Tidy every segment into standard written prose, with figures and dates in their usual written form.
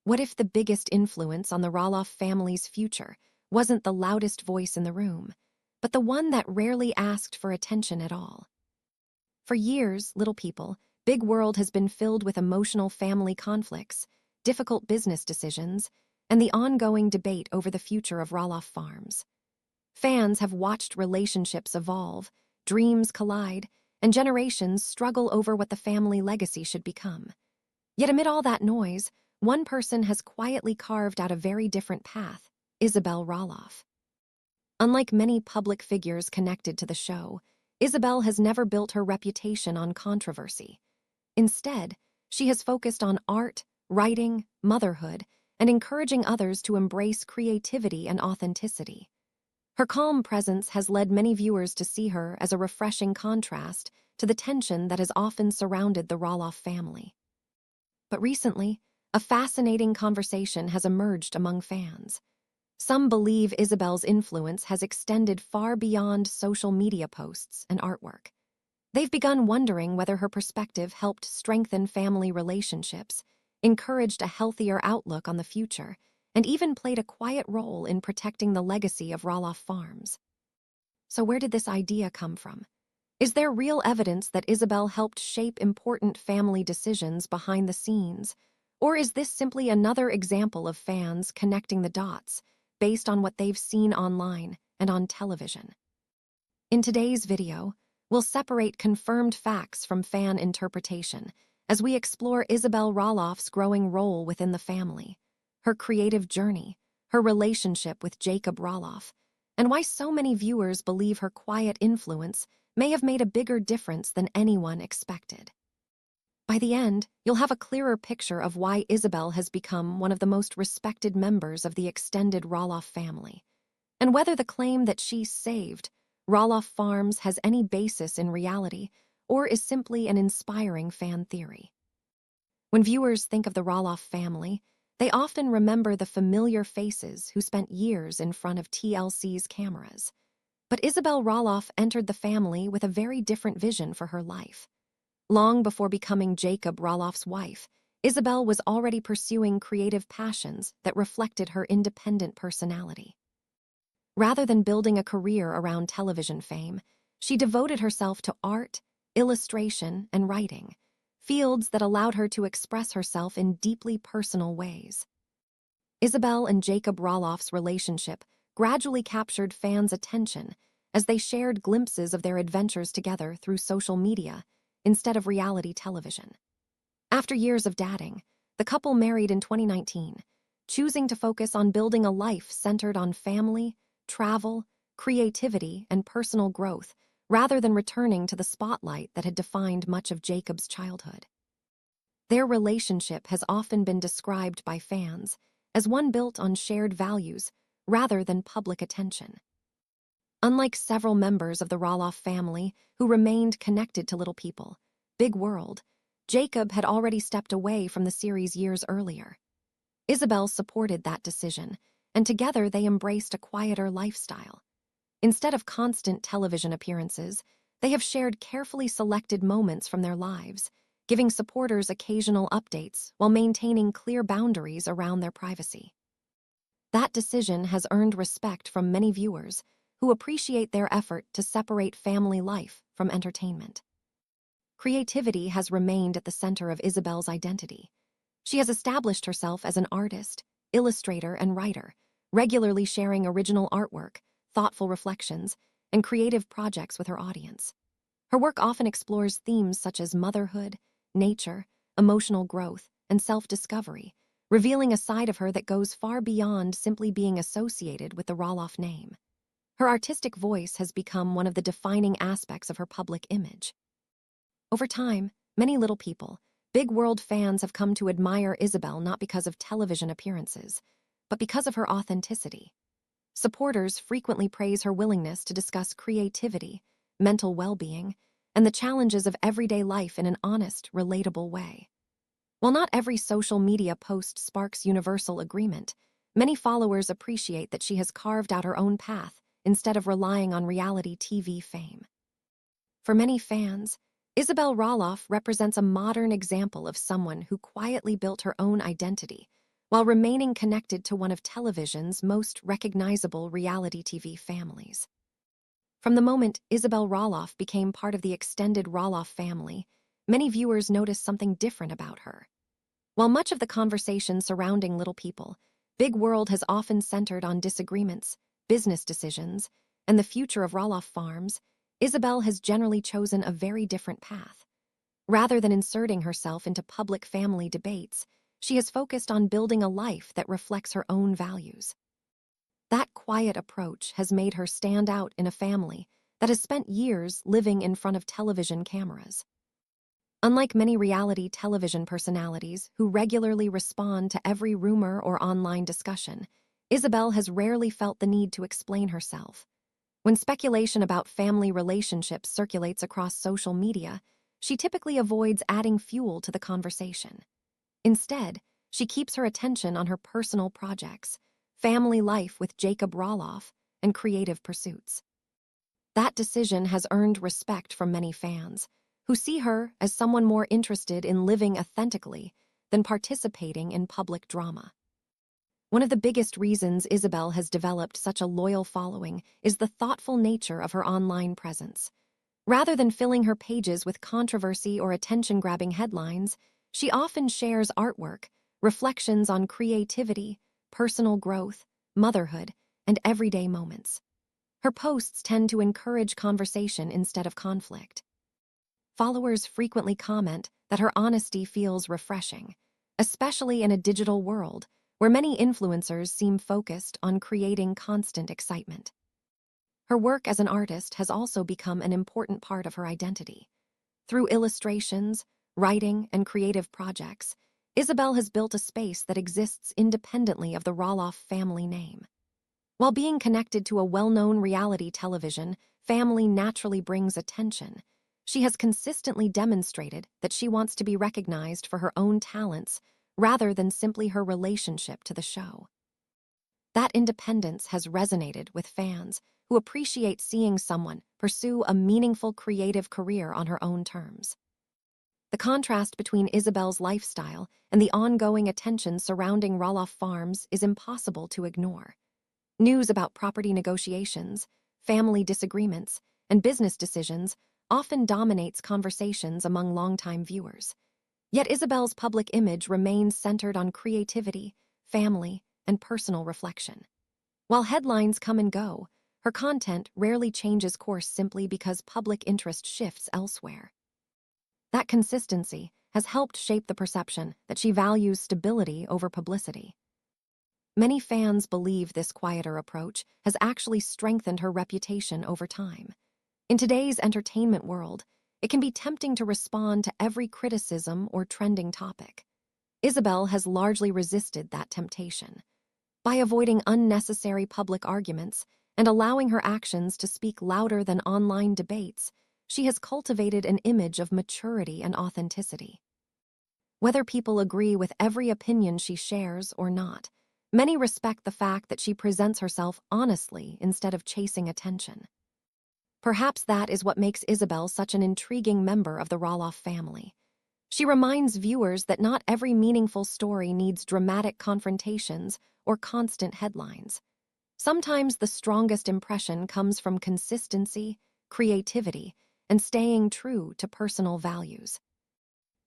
What if the biggest influence on the Roloff family's future wasn't the loudest voice in the room, but the one that rarely asked for attention at all? For years, little people, big world has been filled with emotional family conflicts, difficult business decisions, and the ongoing debate over the future of Roloff Farms. Fans have watched relationships evolve, dreams collide, and generations struggle over what the family legacy should become. Yet amid all that noise, one person has quietly carved out a very different path: Isabel Roloff. Unlike many public figures connected to the show, Isabel has never built her reputation on controversy. Instead, she has focused on art, writing, motherhood, and encouraging others to embrace creativity and authenticity. Her calm presence has led many viewers to see her as a refreshing contrast to the tension that has often surrounded the Roloff family. But recently, a fascinating conversation has emerged among fans. Some believe Isabel's influence has extended far beyond social media posts and artwork. They've begun wondering whether her perspective helped strengthen family relationships, encouraged a healthier outlook on the future, and even played a quiet role in protecting the legacy of Roloff Farms. So where did this idea come from? Is there real evidence that Isabel helped shape important family decisions behind the scenes? Or is this simply another example of fans connecting the dots based on what they've seen online and on television? In today's video, we'll separate confirmed facts from fan interpretation as we explore Isabel Roloff's growing role within the family, her creative journey, her relationship with Jacob Roloff, and why so many viewers believe her quiet influence may have made a bigger difference than anyone expected. By the end, you'll have a clearer picture of why Isabel has become one of the most respected members of the extended Roloff family, and whether the claim that she saved Roloff Farms has any basis in reality or is simply an inspiring fan theory. When viewers think of the Roloff family, they often remember the familiar faces who spent years in front of TLC's cameras. But Isabel Roloff entered the family with a very different vision for her life. Long before becoming Jacob Roloff's wife, Isabel was already pursuing creative passions that reflected her independent personality. Rather than building a career around television fame, she devoted herself to art, illustration, and writing, fields that allowed her to express herself in deeply personal ways. Isabel and Jacob Roloff's relationship gradually captured fans' attention as they shared glimpses of their adventures together through social media instead of reality television. After years of dating, the couple married in 2019, choosing to focus on building a life centered on family, travel, creativity, and personal growth, rather than returning to the spotlight that had defined much of Jacob's childhood. Their relationship has often been described by fans as one built on shared values rather than public attention. Unlike several members of the Roloff family who remained connected to Little People, Big World, Jacob had already stepped away from the series years earlier. Isabel supported that decision, and together they embraced a quieter lifestyle. Instead of constant television appearances, they have shared carefully selected moments from their lives, giving supporters occasional updates while maintaining clear boundaries around their privacy. That decision has earned respect from many viewers who appreciate their effort to separate family life from entertainment. Creativity has remained at the center of Isabel's identity. She has established herself as an artist, illustrator, and writer, regularly sharing original artwork, thoughtful reflections, and creative projects with her audience. Her work often explores themes such as motherhood, nature, emotional growth, and self-discovery, revealing a side of her that goes far beyond simply being associated with the Roloff name. Her artistic voice has become one of the defining aspects of her public image. Over time, many Little People, Big World fans have come to admire Isabel not because of television appearances, but because of her authenticity. Supporters frequently praise her willingness to discuss creativity, mental well-being, and the challenges of everyday life in an honest, relatable way. While not every social media post sparks universal agreement, many followers appreciate that she has carved out her own path instead of relying on reality TV fame. For many fans, Isabel Roloff represents a modern example of someone who quietly built her own identity while remaining connected to one of television's most recognizable reality TV families. From the moment Isabel Roloff became part of the extended Roloff family, many viewers noticed something different about her. While much of the conversation surrounding Little People, Big World has often centered on disagreements, business decisions, and the future of Roloff Farms, Isabel has generally chosen a very different path. Rather than inserting herself into public family debates, she has focused on building a life that reflects her own values. That quiet approach has made her stand out in a family that has spent years living in front of television cameras. Unlike many reality television personalities who regularly respond to every rumor or online discussion, Isabel has rarely felt the need to explain herself. When speculation about family relationships circulates across social media, she typically avoids adding fuel to the conversation. Instead, she keeps her attention on her personal projects, family life with Jacob Roloff, and creative pursuits. That decision has earned respect from many fans, who see her as someone more interested in living authentically than participating in public drama. One of the biggest reasons Isabel has developed such a loyal following is the thoughtful nature of her online presence. Rather than filling her pages with controversy or attention-grabbing headlines, she often shares artwork, reflections on creativity, personal growth, motherhood, and everyday moments. Her posts tend to encourage conversation instead of conflict. Followers frequently comment that her honesty feels refreshing, especially in a digital world where many influencers seem focused on creating constant excitement. Her work as an artist has also become an important part of her identity. Through illustrations, writing, and creative projects, Isabel has built a space that exists independently of the Roloff family name. While being connected to a well-known reality television family naturally brings attention, she has consistently demonstrated that she wants to be recognized for her own talents rather than simply her relationship to the show. That independence has resonated with fans who appreciate seeing someone pursue a meaningful creative career on her own terms. The contrast between Isabel's lifestyle and the ongoing attention surrounding Roloff Farms is impossible to ignore. News about property negotiations, family disagreements, and business decisions often dominates conversations among longtime viewers. Yet Isabel's public image remains centered on creativity, family, and personal reflection. While headlines come and go, her content rarely changes course simply because public interest shifts elsewhere. That consistency has helped shape the perception that she values stability over publicity. Many fans believe this quieter approach has actually strengthened her reputation over time. In today's entertainment world, it can be tempting to respond to every criticism or trending topic. Isabel has largely resisted that temptation. By avoiding unnecessary public arguments and allowing her actions to speak louder than online debates, she has cultivated an image of maturity and authenticity. Whether people agree with every opinion she shares or not, many respect the fact that she presents herself honestly instead of chasing attention. Perhaps that is what makes Isabel such an intriguing member of the Roloff family. She reminds viewers that not every meaningful story needs dramatic confrontations or constant headlines. Sometimes the strongest impression comes from consistency, creativity, and staying true to personal values.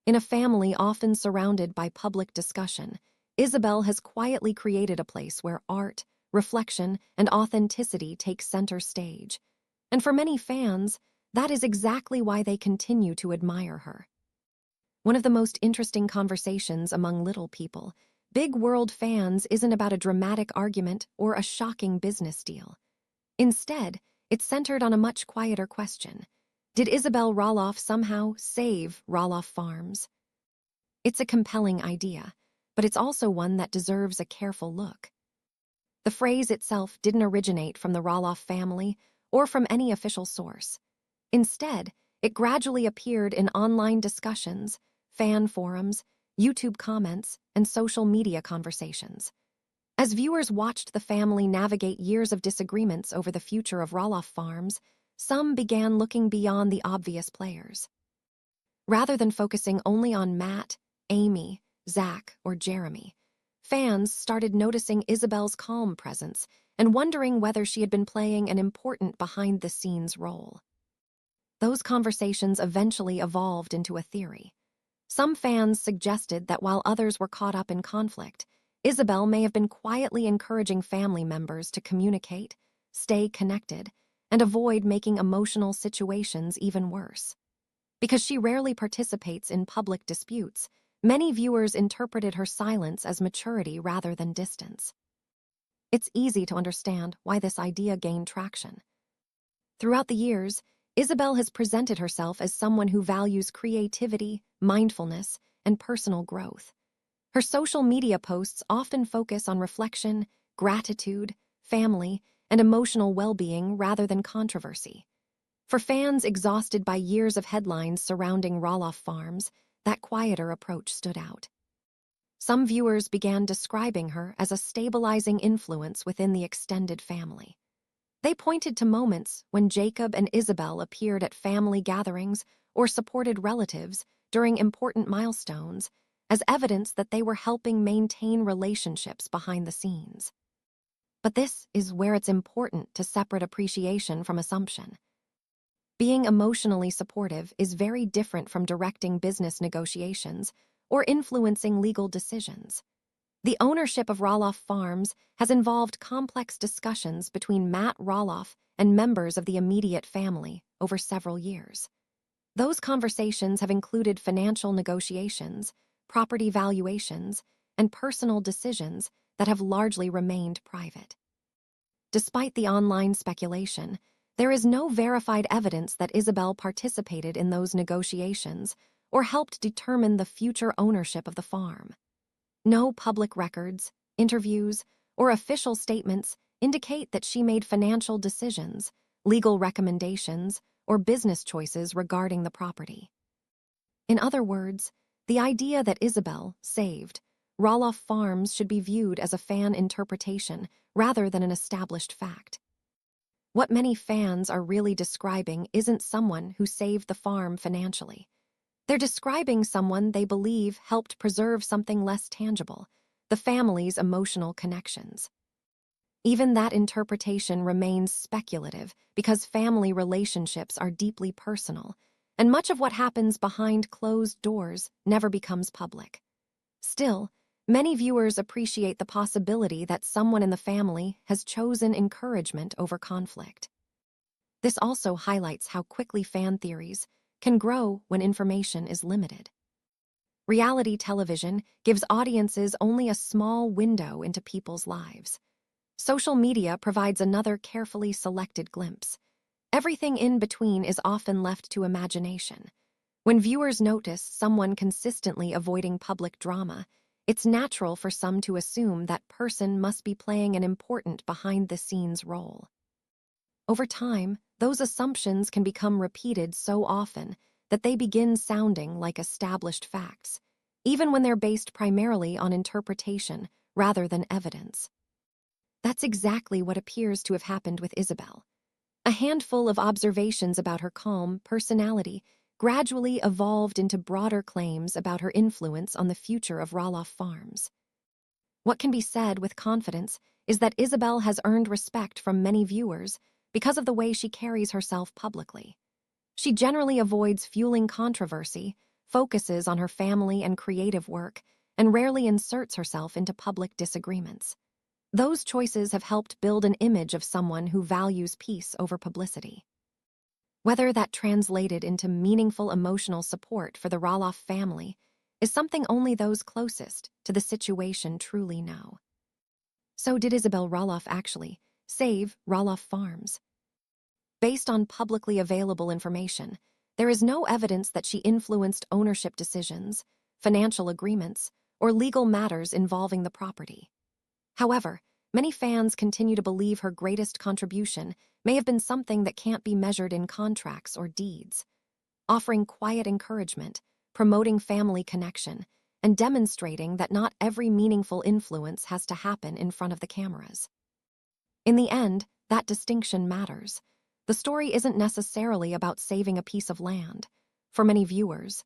In a family often surrounded by public discussion, Isabel has quietly created a place where art, reflection, and authenticity take center stage. And for many fans, that is exactly why they continue to admire her. One of the most interesting conversations among Little People, Big World fans, isn't about a dramatic argument or a shocking business deal. Instead, it's centered on a much quieter question. Did Isabel Roloff somehow save Roloff Farms? It's a compelling idea, but it's also one that deserves a careful look. The phrase itself didn't originate from the Roloff family or from any official source. Instead, it gradually appeared in online discussions, fan forums, YouTube comments, and social media conversations. As viewers watched the family navigate years of disagreements over the future of Roloff Farms, some began looking beyond the obvious players. Rather than focusing only on Matt, Amy, Zach, or Jeremy, fans started noticing Isabel's calm presence and wondering whether she had been playing an important behind-the-scenes role. Those conversations eventually evolved into a theory. Some fans suggested that while others were caught up in conflict, Isabel may have been quietly encouraging family members to communicate, stay connected, and avoid making emotional situations even worse. Because she rarely participates in public disputes, many viewers interpreted her silence as maturity rather than distance. It's easy to understand why this idea gained traction. Throughout the years, Isabel has presented herself as someone who values creativity, mindfulness, and personal growth. Her social media posts often focus on reflection, gratitude, family, and emotional well-being rather than controversy. For fans exhausted by years of headlines surrounding Roloff Farms, that quieter approach stood out. Some viewers began describing her as a stabilizing influence within the extended family. They pointed to moments when Jacob and Isabel appeared at family gatherings or supported relatives during important milestones as evidence that they were helping maintain relationships behind the scenes. But this is where it's important to separate appreciation from assumption. Being emotionally supportive is very different from directing business negotiations or influencing legal decisions. The ownership of Roloff Farms has involved complex discussions between Matt Roloff and members of the immediate family over several years. Those conversations have included financial negotiations, property valuations, and personal decisions that have largely remained private. Despite the online speculation, there is no verified evidence that Isabel participated in those negotiations or helped determine the future ownership of the farm. No public records, interviews, or official statements indicate that she made financial decisions, legal recommendations, or business choices regarding the property. In other words, the idea that Isabel saved Roloff Farms should be viewed as a fan interpretation rather than an established fact. What many fans are really describing isn't someone who saved the farm financially. They're describing someone they believe helped preserve something less tangible, the family's emotional connections. Even that interpretation remains speculative because family relationships are deeply personal, and much of what happens behind closed doors never becomes public. Still, many viewers appreciate the possibility that someone in the family has chosen encouragement over conflict. This also highlights how quickly fan theories can grow when information is limited. Reality television gives audiences only a small window into people's lives. Social media provides another carefully selected glimpse. Everything in between is often left to imagination. When viewers notice someone consistently avoiding public drama, it's natural for some to assume that person must be playing an important behind-the-scenes role. Over time, those assumptions can become repeated so often that they begin sounding like established facts, even when they're based primarily on interpretation rather than evidence. That's exactly what appears to have happened with Isabel. A handful of observations about her calm personality gradually evolved into broader claims about her influence on the future of Roloff Farms. What can be said with confidence is that Isabel has earned respect from many viewers because of the way she carries herself publicly. She generally avoids fueling controversy, focuses on her family and creative work, and rarely inserts herself into public disagreements. Those choices have helped build an image of someone who values peace over publicity. Whether that translated into meaningful emotional support for the Roloff family is something only those closest to the situation truly know. So did Isabel Roloff actually save Roloff Farms? Based on publicly available information, there is no evidence that she influenced ownership decisions, financial agreements, or legal matters involving the property. However, many fans continue to believe her greatest contribution may have been something that can't be measured in contracts or deeds. Offering quiet encouragement, promoting family connection, and demonstrating that not every meaningful influence has to happen in front of the cameras. In the end, that distinction matters. The story isn't necessarily about saving a piece of land. For many viewers,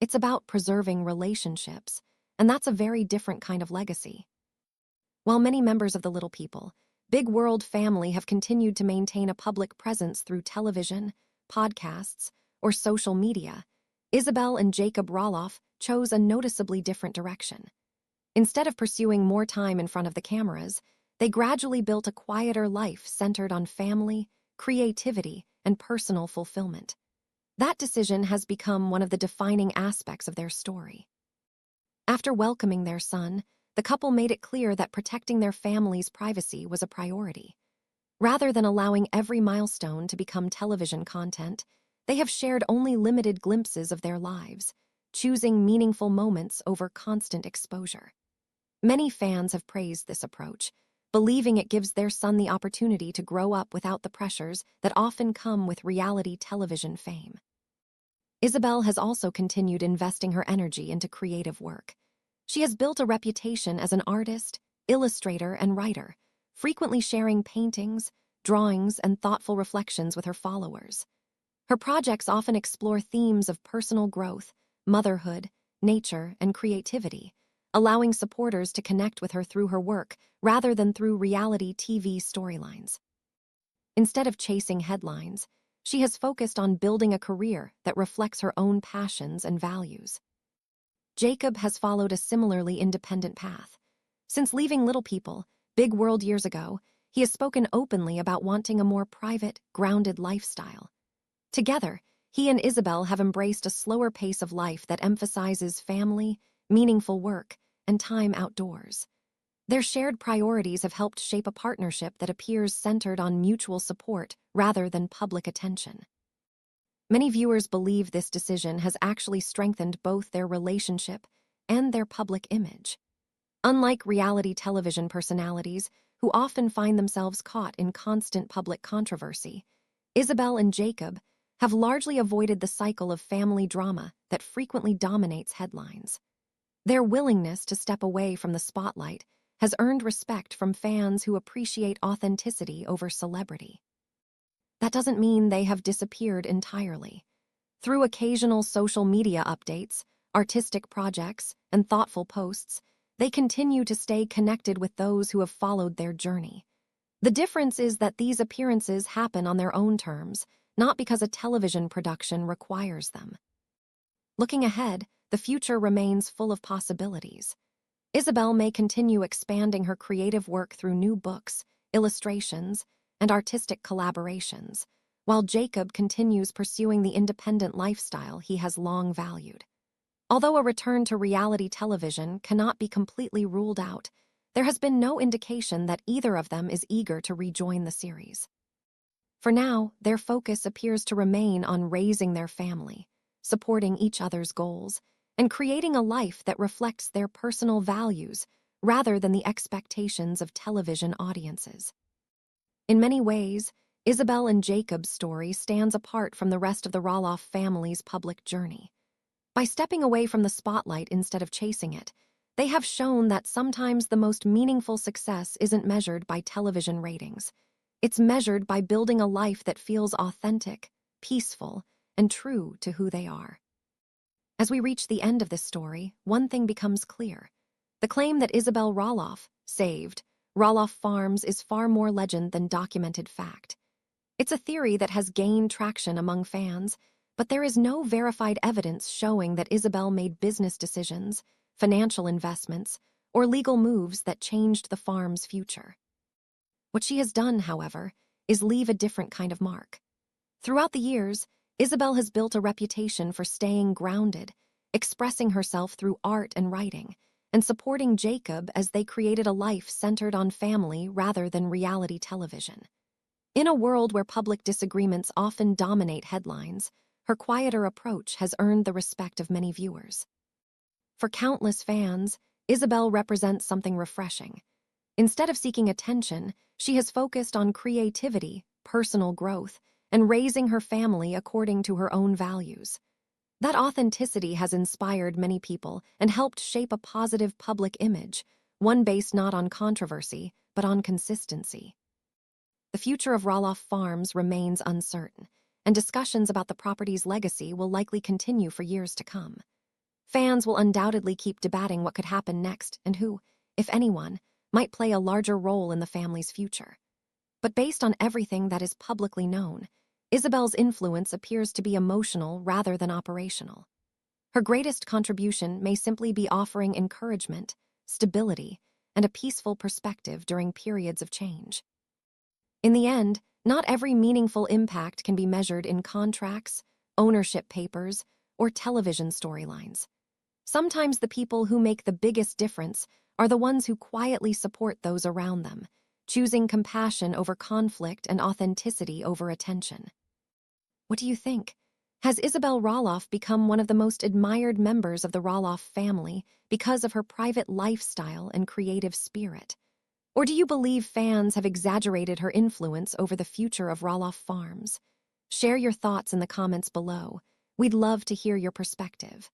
it's about preserving relationships and that's a very different kind of legacy. While many members of the Little People, Big World family have continued to maintain a public presence through television, podcasts, or social media, Isabel and Jacob Roloff chose a noticeably different direction. Instead of pursuing more time in front of the cameras, they gradually built a quieter life centered on family, creativity, and personal fulfillment. That decision has become one of the defining aspects of their story. After welcoming their son, the couple made it clear that protecting their family's privacy was a priority. Rather than allowing every milestone to become television content, they have shared only limited glimpses of their lives, choosing meaningful moments over constant exposure. Many fans have praised this approach, believing it gives their son the opportunity to grow up without the pressures that often come with reality television fame. Isabel has also continued investing her energy into creative work. She has built a reputation as an artist, illustrator, and writer, frequently sharing paintings, drawings, and thoughtful reflections with her followers. Her projects often explore themes of personal growth, motherhood, nature, and creativity, allowing supporters to connect with her through her work rather than through reality TV storylines. Instead of chasing headlines, she has focused on building a career that reflects her own passions and values. Jacob has followed a similarly independent path. Since leaving Little People, Big World years ago, he has spoken openly about wanting a more private, grounded lifestyle. Together, he and Isabel have embraced a slower pace of life that emphasizes family, meaningful work, and time outdoors. Their shared priorities have helped shape a partnership that appears centered on mutual support rather than public attention. Many viewers believe this decision has actually strengthened both their relationship and their public image. Unlike reality television personalities, who often find themselves caught in constant public controversy, Isabel and Jacob have largely avoided the cycle of family drama that frequently dominates headlines. Their willingness to step away from the spotlight has earned respect from fans who appreciate authenticity over celebrity. That doesn't mean they have disappeared entirely. Through occasional social media updates, artistic projects, and thoughtful posts, they continue to stay connected with those who have followed their journey. The difference is that these appearances happen on their own terms, not because a television production requires them. Looking ahead, the future remains full of possibilities. Isabel may continue expanding her creative work through new books, illustrations, and artistic collaborations, while Jacob continues pursuing the independent lifestyle he has long valued. Although a return to reality television cannot be completely ruled out, there has been no indication that either of them is eager to rejoin the series. For now, their focus appears to remain on raising their family, supporting each other's goals, and creating a life that reflects their personal values rather than the expectations of television audiences. In many ways, Isabel and Jacob's story stands apart from the rest of the Roloff family's public journey. By stepping away from the spotlight instead of chasing it, they have shown that sometimes the most meaningful success isn't measured by television ratings. It's measured by building a life that feels authentic, peaceful, and true to who they are. As we reach the end of this story, one thing becomes clear. The claim that Isabel Roloff saved Roloff Farms is far more legend than documented fact. It's a theory that has gained traction among fans, but there is no verified evidence showing that Isabel made business decisions, financial investments, or legal moves that changed the farm's future. What she has done, however, is leave a different kind of mark. Throughout the years, Isabel has built a reputation for staying grounded, expressing herself through art and writing, and supporting Jacob as they created a life centered on family rather than reality television. In a world where public disagreements often dominate headlines, her quieter approach has earned the respect of many viewers. For countless fans, Isabel represents something refreshing. Instead of seeking attention, she has focused on creativity, personal growth, and raising her family according to her own values. That authenticity has inspired many people and helped shape a positive public image, one based not on controversy, but on consistency. The future of Roloff Farms remains uncertain, and discussions about the property's legacy will likely continue for years to come. Fans will undoubtedly keep debating what could happen next and who, if anyone, might play a larger role in the family's future. But based on everything that is publicly known, Isabel's influence appears to be emotional rather than operational. Her greatest contribution may simply be offering encouragement, stability, and a peaceful perspective during periods of change. In the end, not every meaningful impact can be measured in contracts, ownership papers, or television storylines. Sometimes the people who make the biggest difference are the ones who quietly support those around them, choosing compassion over conflict and authenticity over attention. What do you think? Has Isabel Roloff become one of the most admired members of the Roloff family because of her private lifestyle and creative spirit? Or do you believe fans have exaggerated her influence over the future of Roloff Farms? Share your thoughts in the comments below. We'd love to hear your perspective.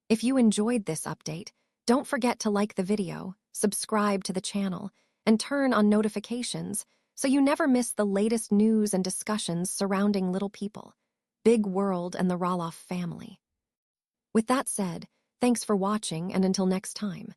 If you enjoyed this update, don't forget to like the video, subscribe to the channel, and turn on notifications so you never miss the latest news and discussions surrounding little people, big world, and the Roloff family. With that said, thanks for watching, and until next time.